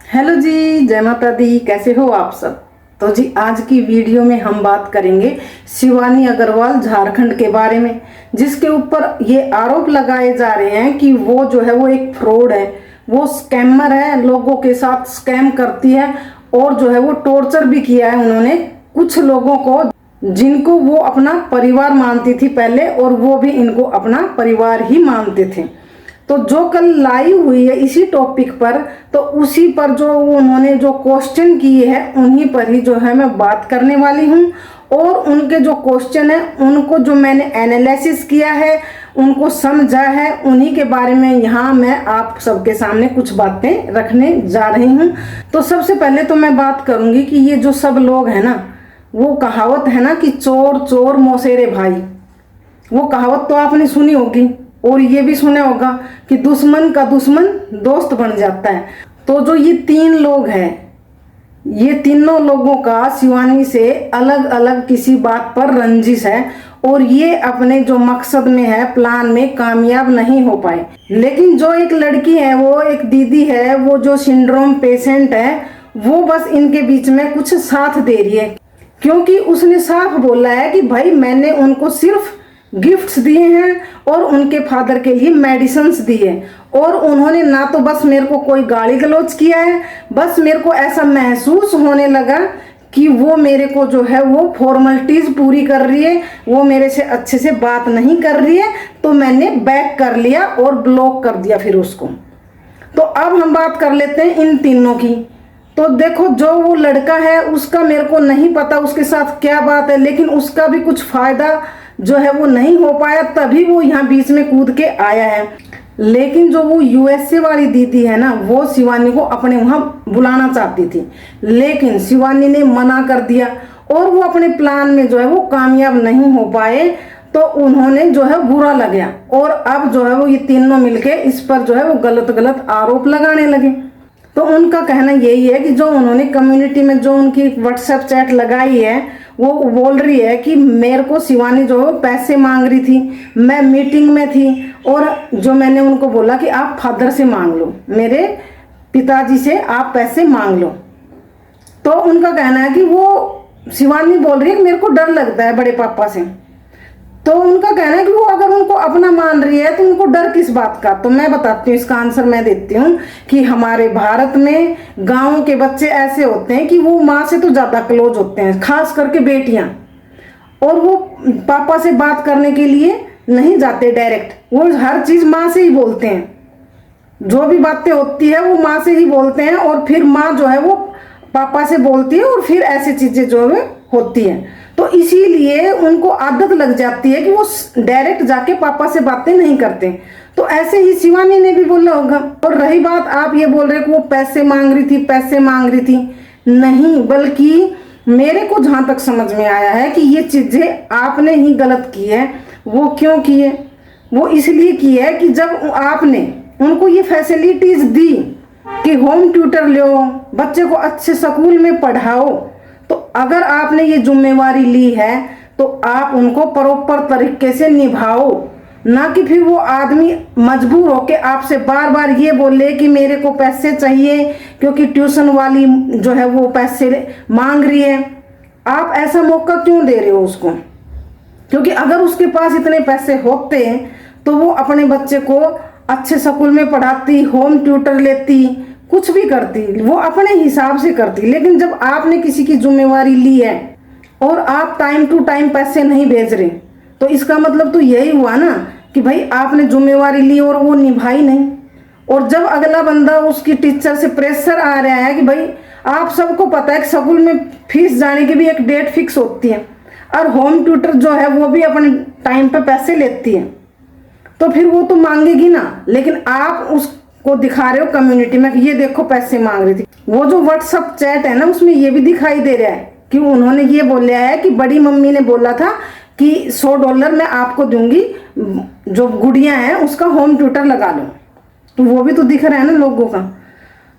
Hello जी, जय माता दी। कैसे हो आप सब। तो जी आज की वीडियो में हम बात करेंगे शिवानी अग्रवाल झारखंड के बारे में, जिसके ऊपर ये आरोप लगाए जा रहे हैं कि वो जो है वो एक फ्रॉड है, वो स्कैमर है, लोगों के साथ स्कैम करती है और जो है वो टॉर्चर भी किया है उन्होंने कुछ लोगों को, जिनको वो अपना परिवार मानती थी पहले, और वो भी इनको अपना परिवार ही मानते थे। तो जो कल लाइव हुई है इसी टॉपिक पर, तो उसी पर जो उन्होंने जो क्वेश्चन किए हैं उन्हीं पर ही जो है मैं बात करने वाली हूँ। और उनके जो क्वेश्चन है उनको जो मैंने एनालिसिस किया है, उनको समझा है, उन्हीं के बारे में यहाँ मैं आप सबके सामने कुछ बातें रखने जा रही हूँ। तो सबसे पहले तो मैं बात करूँगी कि ये जो सब लोग हैं ना, वो कहावत है ना कि चोर चोर मौसेरे भाई, वो कहावत तो आपने सुनी होगी और ये भी सुना होगा कि दुश्मन का दुश्मन दोस्त बन जाता है। तो जो ये तीन लोग हैं, ये तीनों लोगों का शिवानी से अलग अलग किसी बात पर रंजिश है और ये अपने जो मकसद में है, प्लान में कामयाब नहीं हो पाए। लेकिन जो एक लड़की है, वो एक दीदी है, वो जो सिंड्रोम पेशेंट है, वो बस इनके बीच में कुछ साथ दे रही है, क्योंकि उसने साफ बोला है कि भाई मैंने उनको सिर्फ गिफ्ट्स दिए हैं और उनके फादर के लिए मेडिसिन्स दिए, और उन्होंने ना तो बस मेरे को कोई गाली गलौज किया है, बस मेरे को ऐसा महसूस होने लगा कि वो मेरे को जो है वो फॉर्मेलिटीज पूरी कर रही है, वो मेरे से अच्छे से बात नहीं कर रही है, तो मैंने बैक कर लिया और ब्लॉक कर दिया फिर उसको। तो अब हम बात कर लेते हैं इन तीनों की। तो देखो, जो वो लड़का है उसका मेरे को नहीं पता उसके साथ क्या बात है, लेकिन उसका भी कुछ फायदा जो है वो नहीं हो पाया, तभी वो यहाँ बीच में कूद के आया है। लेकिन जो वो यूएसए वाली दीदी है ना, वो शिवानी को अपने वहाँ बुलाना चाहती थी, लेकिन शिवानी ने मना कर दिया और वो अपने प्लान में जो है वो कामयाब नहीं हो पाए। तो उन्होंने जो है बुरा लगा और अब जो है वो ये तीनों मिलके इस पर जो है वो गलत गलत आरोप लगाने लगे। तो उनका कहना यही है कि जो उन्होंने कम्युनिटी में जो उनकी व्हाट्सएप चैट लगाई है, वो बोल रही है कि मेरे को शिवानी जो है पैसे मांग रही थी, मैं मीटिंग में थी और जो मैंने उनको बोला कि आप फादर से मांग लो, मेरे पिताजी से आप पैसे मांग लो। तो उनका कहना है कि वो शिवानी बोल रही है कि मेरे को डर लगता है बड़े पापा से। तो उनका कहना है कि वो अगर उनको अपना मान रही है तो उनको डर किस बात का। तो मैं बताती हूँ, इसका आंसर मैं देती हूँ कि हमारे भारत में गाँव के बच्चे ऐसे होते हैं कि वो माँ से तो ज़्यादा क्लोज होते हैं, खास करके बेटियाँ, और वो पापा से बात करने के लिए नहीं जाते डायरेक्ट, वो हर चीज़ माँ से ही बोलते हैं, जो भी बातें होती है वो माँ से ही बोलते हैं, और फिर माँ जो है वो पापा से बोलती है और फिर ऐसी चीज़ें जो है होती हैं। तो इसीलिए उनको आदत लग जाती है कि वो डायरेक्ट जाके पापा से बातें नहीं करते। तो ऐसे ही शिवानी ने भी बोला होगा। और रही बात, आप ये बोल रहे कि वो पैसे मांग रही थी, पैसे मांग रही थी, नहीं, बल्कि मेरे को जहाँ तक समझ में आया है कि ये चीज़ें आपने ही गलत की है। वो क्यों की है? वो इसलिए की है कि जब आपने उनको ये फैसिलिटीज दी कि होम ट्यूटर लो, बच्चे को अच्छे स्कूल में पढ़ाओ, तो अगर आपने ये जिम्मेवारी ली है तो आप उनको प्रॉपर तरीके से निभाओ, ना कि फिर वो आदमी मजबूर होके आपसे बार बार ये बोले कि मेरे को पैसे चाहिए क्योंकि ट्यूशन वाली जो है वो पैसे मांग रही है। आप ऐसा मौका क्यों दे रहे हो उसको? क्योंकि अगर उसके पास इतने पैसे होते तो वो अपने बच्चे को अच्छे स्कूल में पढ़ाती, होम ट्यूटर लेती, कुछ भी करती, वो अपने हिसाब से करती। लेकिन जब आपने किसी की जिम्मेवारी ली है और आप टाइम टू टाइम पैसे नहीं भेज रहे, तो इसका मतलब तो यही हुआ ना कि भाई आपने जिम्मेवारी ली और वो निभाई नहीं। और जब अगला बंदा, उसकी टीचर से प्रेशर आ रहा है कि भाई आप सबको पता है कि स्कूल में फीस जाने की भी एक डेट फिक्स होती है, और होम ट्यूटर जो है वो भी अपने टाइम पे पैसे लेती है, तो फिर वो तो मांगेगी ना। लेकिन आप उसको दिखा रहे हो कम्युनिटी में कि ये देखो पैसे मांग रही थी। वो जो व्हाट्सएप चैट है ना, उसमें ये भी दिखाई दे रहा है कि उन्होंने ये बोला है कि बड़ी मम्मी ने बोला था कि $100 मैं आपको दूंगी, जो गुड़िया है उसका होम ट्यूटर लगा लो। तो वो भी तो दिख रहा है ना लोगों का।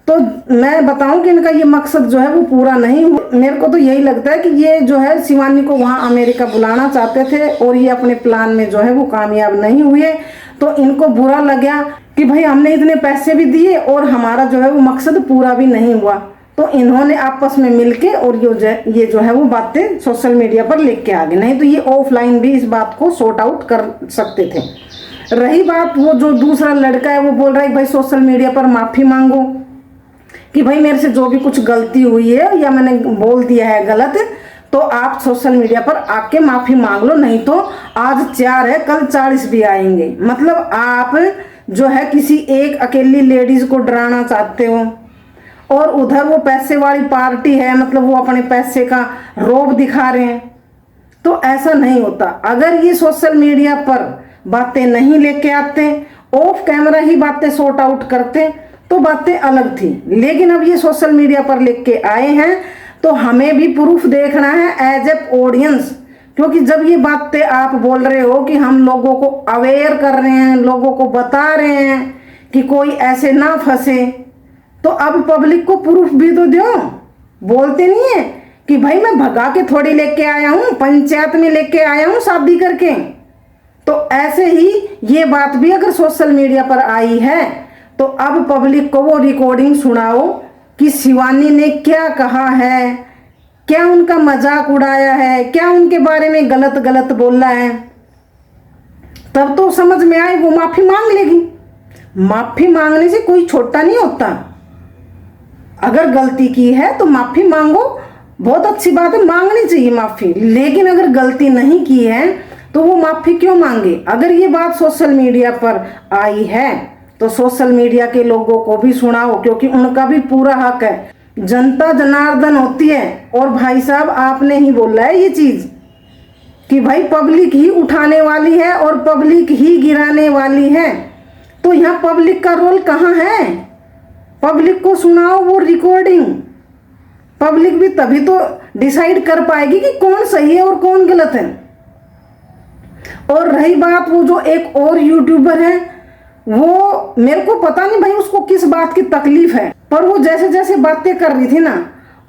तो मैं बताऊं कि इनका ये मकसद जो है वो पूरा नहीं हुआ। मेरे को तो यही लगता है कि ये जो है शिवानी को वहाँ अमेरिका बुलाना चाहते थे और ये अपने प्लान में जो है वो कामयाब नहीं हुए। तो इनको बुरा लगा कि भाई हमने इतने पैसे भी दिए और हमारा जो है वो मकसद पूरा भी नहीं हुआ। तो इन्होंने आपस में मिलके और ये जो है वो बातें सोशल मीडिया पर लेके आ गए, नहीं तो ये ऑफलाइन भी इस बात को सॉर्ट आउट कर सकते थे। रही बात वो जो दूसरा लड़का है वो बोल रहा है भाई सोशल मीडिया पर माफी मांगो, कि भाई मेरे से जो भी कुछ गलती हुई है या मैंने बोल दिया है गलत, तो आप सोशल मीडिया पर आके माफी मांग लो, नहीं तो आज 4 है कल 40 भी आएंगे। मतलब आप जो है किसी एक अकेली लेडीज को डराना चाहते हो और उधर वो पैसे वाली पार्टी है, मतलब वो अपने पैसे का रौब दिखा रहे हैं। तो ऐसा नहीं होता। अगर ये सोशल मीडिया पर बातें नहीं लेके आते, ऑफ कैमरा ही बातें सॉर्ट आउट करते, तो बातें अलग थी। लेकिन अब ये सोशल मीडिया पर लेके आए हैं तो हमें भी प्रूफ देखना है एज ए ऑडियंस, क्योंकि जब ये बातें आप बोल रहे हो कि हम लोगों को अवेयर कर रहे हैं, लोगों को बता रहे हैं कि कोई ऐसे ना फंसे, तो अब पब्लिक को प्रूफ भी तो दो। बोलते नहीं है कि भाई मैं भगा के थोड़ी लेके आया हूं, पंचायत में लेके आया हूं शादी करके। तो ऐसे ही ये बात भी अगर सोशल मीडिया पर आई है तो अब पब्लिक को वो रिकॉर्डिंग सुनाओ कि शिवानी ने क्या कहा है, क्या उनका मजाक उड़ाया है, क्या उनके बारे में गलत गलत बोला है, तब तो समझ में आए, वो माफी मांग लेगी। माफी मांगने से कोई छोटा नहीं होता। अगर गलती की है तो माफी मांगो, बहुत अच्छी बात है, मांगनी चाहिए माफी। लेकिन अगर गलती नहीं की है तो वो माफी क्यों मांगे। अगर ये बात सोशल मीडिया पर आई है तो सोशल मीडिया के लोगों को भी सुनाओ, क्योंकि उनका भी पूरा हक है। जनता जनार्दन होती है। और भाई साहब आपने ही बोला है ये चीज कि भाई पब्लिक ही उठाने वाली है और पब्लिक ही गिराने वाली है। तो यहाँ पब्लिक का रोल कहाँ है। पब्लिक को सुनाओ वो रिकॉर्डिंग, पब्लिक भी तभी तो डिसाइड कर पाएगी कि कौन सही है और कौन गलत है। और रही बात वो जो एक और यूट्यूबर है, वो मेरे को पता नहीं भाई उसको किस बात की तकलीफ है, पर वो जैसे जैसे बातें कर रही थी ना,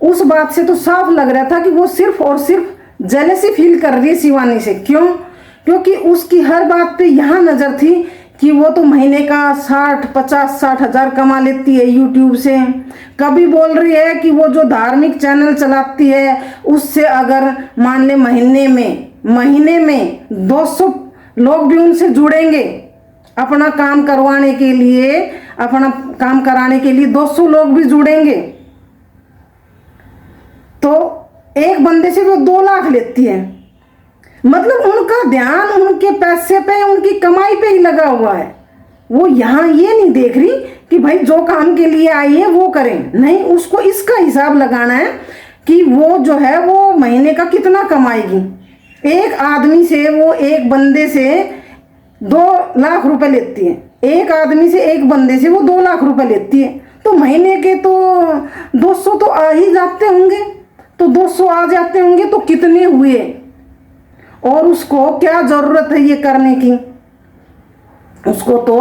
उस बात से तो साफ लग रहा था कि वो सिर्फ और सिर्फ जेलसी फील कर रही है शिवानी से। क्यों? क्योंकि उसकी हर बात पे यहाँ नजर थी कि वो तो महीने का 50-60 हजार कमा लेती है यूट्यूब से। कभी बोल रही है कि वो जो धार्मिक चैनल चलाती है उससे अगर मान ले महीने में 200 लोग भी उनसे जुड़ेंगे अपना काम करवाने के लिए, अपना काम कराने के लिए 200 लोग भी जुड़ेंगे, तो एक बंदे से वो 2 लाख लेती है। मतलब उनका ध्यान उनके पैसे पे, उनकी कमाई पे ही लगा हुआ है। वो यहाँ ये नहीं देख रही कि भाई जो काम के लिए आई है वो करें, नहीं, उसको इसका हिसाब लगाना है कि वो जो है वो महीने का कितना कमाएगी। एक आदमी से, वो एक बंदे से 2 लाख रुपए लेती है, एक आदमी से, एक बंदे से वो 2 लाख रुपए लेती है, तो महीने के तो 200 तो आ ही जाते होंगे। तो 200 आ जाते होंगे तो कितने हुए, और उसको क्या जरूरत है ये करने की। उसको तो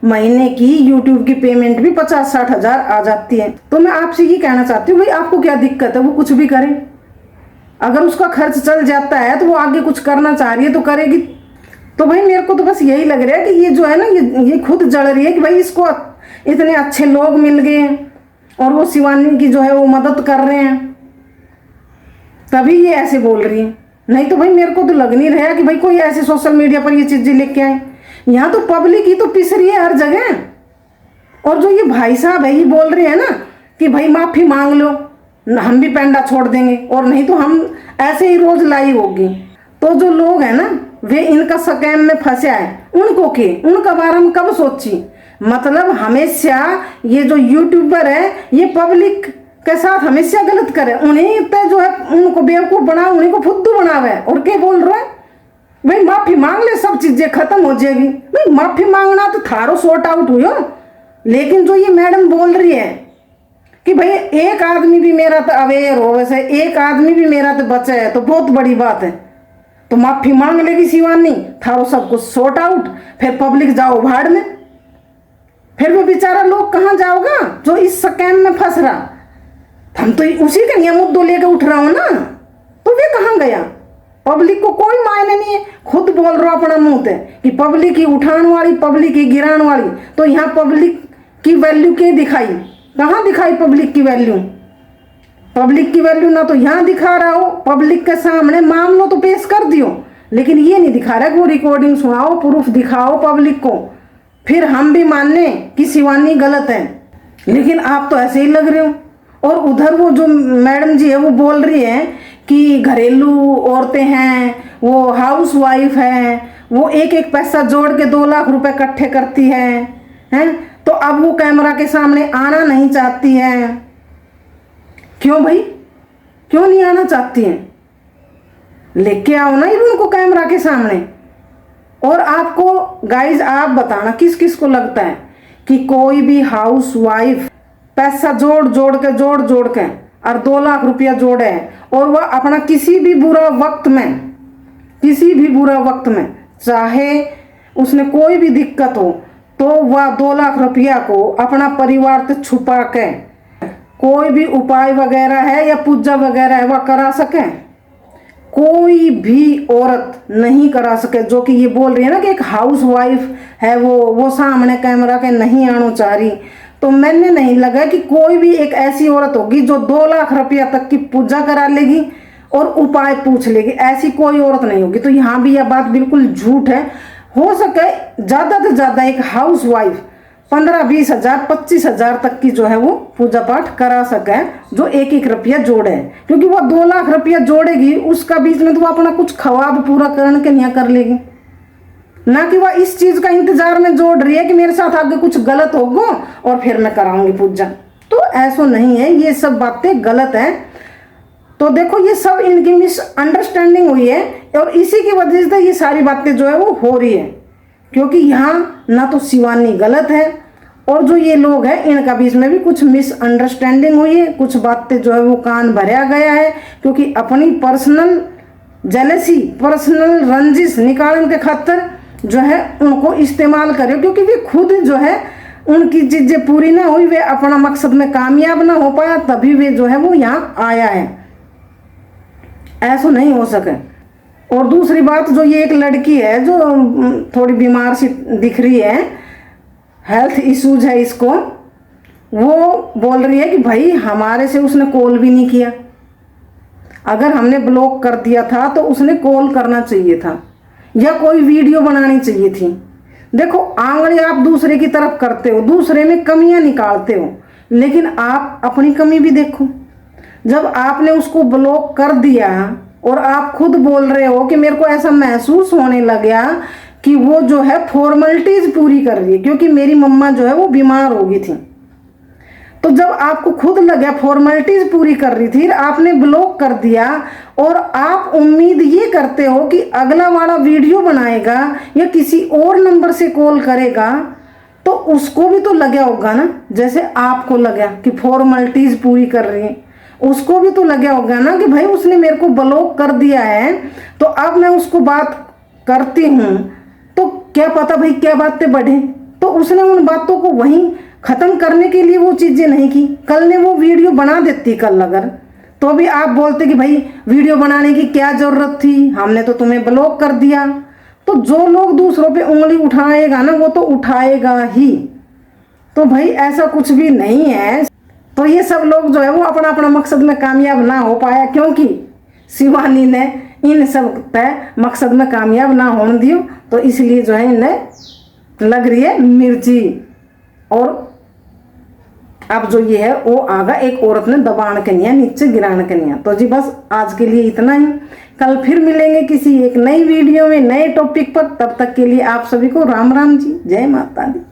महीने की यूट्यूब की पेमेंट भी 50-60 हजार आ जाती है। तो मैं आपसे ये कहना चाहती हूँ भाई आपको क्या दिक्कत है, वो कुछ भी करे। अगर उसका खर्च चल जाता है तो वो आगे कुछ करना चाह रही है तो करेगी। तो भाई मेरे को तो बस यही लग रहा है कि ये जो है ना, ये खुद जल रही है कि भाई इसको इतने अच्छे लोग मिल गए और वो शिवानी की जो है वो मदद कर रहे हैं, तभी ये ऐसे बोल रही है। नहीं तो भाई मेरे को तो लग नहीं रहा कि भाई कोई ऐसे सोशल मीडिया पर ये चीजें लेके आए। यहाँ तो पब्लिक ही तो पिस रही है हर जगह। और जो ये भाई साहब है ये बोल रहे हैं ना कि भाई माफी मांग लो, हम भी पेंडा छोड़ देंगे, और नहीं तो हम ऐसे ही रोज लाइव होगी। तो जो लोग हैं ना वे इनका स्कैम में फंसे आए, उनको के उनका बारे में कब सोची। मतलब हमेशा ये जो यूट्यूबर है ये पब्लिक के साथ हमेशा गलत करे, उन्हीं पे जो है उनको बेवकूफ बना, उन्हीं को फुद्दू बनावे। और क्या बोल रहा है भाई माफी मांग ले सब चीजें खत्म हो जाएगी। भाई माफी मांगना तो थारो सॉर्ट आउट हुई, लेकिन जो ये मैडम बोल रही है कि भाई एक आदमी भी मेरा तो अवेयर हो, वैसे एक आदमी भी मेरा तो बचा है, तो बहुत बड़ी बात है। तो माफी मांग लेगी शिवानी, थारो सब कुछ सॉर्ट आउट, फिर पब्लिक जाओ भाड़ में। फिर वो बेचारा लोग कहाँ जाओगा जो इस स्कैम में फंस रहा। हम तो उसी का नियम मुद्दों लेकर उठ रहा हूं ना, तो वे कहाँ गया। पब्लिक को कोई मायने नहीं है। खुद बोल रहे हो अपना मुंह से कि पब्लिक ही उठाने वाली, पब्लिक ही गिराने वाली। तो यहाँ पब्लिक की वैल्यू क्या दिखाई? कहाँ दिखाई पब्लिक की वैल्यू? पब्लिक की वैल्यू ना तो यहाँ दिखा रहा हो, पब्लिक के सामने मामलो तो पेश कर दियो, लेकिन ये नहीं दिखा रहा कि वो रिकॉर्डिंग सुनाओ, प्रूफ दिखाओ पब्लिक को, फिर हम भी मान लें कि शिवानी गलत है। लेकिन आप तो ऐसे ही लग रहे हो। और उधर वो जो मैडम जी है वो बोल रही है कि घरेलू औरतें हैं, वो हाउस वाइफ है, वो एक एक पैसा जोड़ के 2 लाख रुपए इकट्ठे करती हैं। तो अब वो कैमरा के सामने आना नहीं चाहती है। क्यों भाई, क्यों नहीं आना चाहती हैं? लेके आओ ना उनको कैमरा के सामने। और आपको गाइज आप बताना किस किस को लगता है कि कोई भी हाउस वाइफ पैसा जोड़ जोड़ के और 2 लाख रुपया जोड़े और वह अपना किसी भी बुरा वक्त में चाहे उसने कोई भी दिक्कत हो तो वह 2 लाख रुपया को अपना परिवार से छुपा के कोई भी उपाय वगैरह है या पूजा वगैरह है वह करा सके। कोई भी औरत नहीं करा सके। जो कि ये बोल रही है ना कि एक हाउस वाइफ है वो सामने कैमरा के नहीं आना चाह रही, तो मैंने नहीं लगा कि कोई भी एक ऐसी औरत होगी जो 2 लाख रुपया तक की पूजा करा लेगी और उपाय पूछ लेगी। ऐसी कोई औरत नहीं होगी। तो यहाँ भी यह बात बिल्कुल झूठ है। हो सके ज़्यादा से ज़्यादा एक हाउस वाइफ 15-20 हज़ार 25 हज़ार तक की जो है वो पूजा पाठ करा सके, जो एक एक रुपया जोड़े। क्योंकि वो 2 लाख रुपया जोड़ेगी, उसका बीच में तो वो अपना कुछ ख्वाब पूरा करने के नहीं कर लेगी, ना कि वह इस चीज का इंतजार में जोड़ रही है कि मेरे साथ आगे कुछ गलत होगा और फिर मैं कराऊंगी पूजा। तो ऐसा नहीं है, ये सब बातें गलत है। तो देखो ये सब इनकी मिसअंडरस्टैंडिंग हुई है और इसी की वजह से ये सारी बातें जो है वो हो रही है। क्योंकि यहाँ ना तो शिवानी गलत है और जो ये लोग हैं इनका बीच में भी कुछ मिसअंडरस्टैंडिंग हुई है, कुछ बातें जो है वो कान भरा गया है। क्योंकि अपनी पर्सनल जेलसी, पर्सनल रंजिश निकालने के खातिर जो है उनको इस्तेमाल करे। क्योंकि वे खुद जो है उनकी चीजें पूरी ना हुई, वे अपना मकसद में कामयाब ना हो पाया, तभी वे जो है वो यहाँ आया है। ऐसा नहीं हो सके। और दूसरी बात, जो ये एक लड़की है जो थोड़ी बीमार सी दिख रही है, हेल्थ इश्यूज है इसको, वो बोल रही है कि भाई हमारे से उसने कॉल भी नहीं किया। अगर हमने ब्लॉक कर दिया था तो उसने कॉल करना चाहिए था या कोई वीडियो बनानी चाहिए थी। देखो आंगली आप दूसरे की तरफ करते हो, दूसरे में कमियां निकालते हो, लेकिन आप अपनी कमी भी देखो। जब आपने उसको ब्लॉक कर दिया और आप खुद बोल रहे हो कि मेरे को ऐसा महसूस होने लगा कि वो जो है फॉर्मेलिटीज पूरी कर रही है, क्योंकि मेरी मम्मा जो है वो बीमार हो गई थी। तो जब आपको खुद लगा फॉर्मेलिटीज पूरी कर रही थी, आपने ब्लॉक कर दिया और आप उम्मीद ये करते हो कि अगला वाला वीडियो बनाएगा या किसी और नंबर से कॉल करेगा, तो उसको भी तो लगा होगा ना, जैसे आपको लगा कि फॉर्मेलिटीज पूरी कर रही है, उसको भी तो लगा होगा ना कि भाई उसने मेरे को ब्लॉक कर दिया है तो अब मैं उसको बात करती हूँ तो क्या पता भाई क्या बातें बढ़े। तो उसने उन बातों को वहीं खत्म करने के लिए वो चीजें नहीं की। कल ने वो वीडियो बना देती, कल अगर, तो भी आप बोलते कि भाई वीडियो बनाने की क्या जरूरत थी, हमने तो तुम्हें ब्लॉक कर दिया। तो जो लोग दूसरों पे उंगली उठाएगा ना वो तो उठाएगा ही। तो भाई ऐसा कुछ भी नहीं है। तो ये सब लोग जो है वो अपना अपना मकसद में कामयाब ना हो पाया, क्योंकि शिवानी ने इन सब पे मकसद में कामयाब ना होने दियो, तो इसलिए जो है इन्हें लग रही है मिर्ची। और अब जो ये है वो आगा एक औरत ने दबाने के नहीं है, नीचे गिराने के नहीं है। तो जी बस आज के लिए इतना ही। कल फिर मिलेंगे किसी एक नई वीडियो में नए टॉपिक पर। तब तक के लिए आप सभी को राम राम जी, जय माता दी।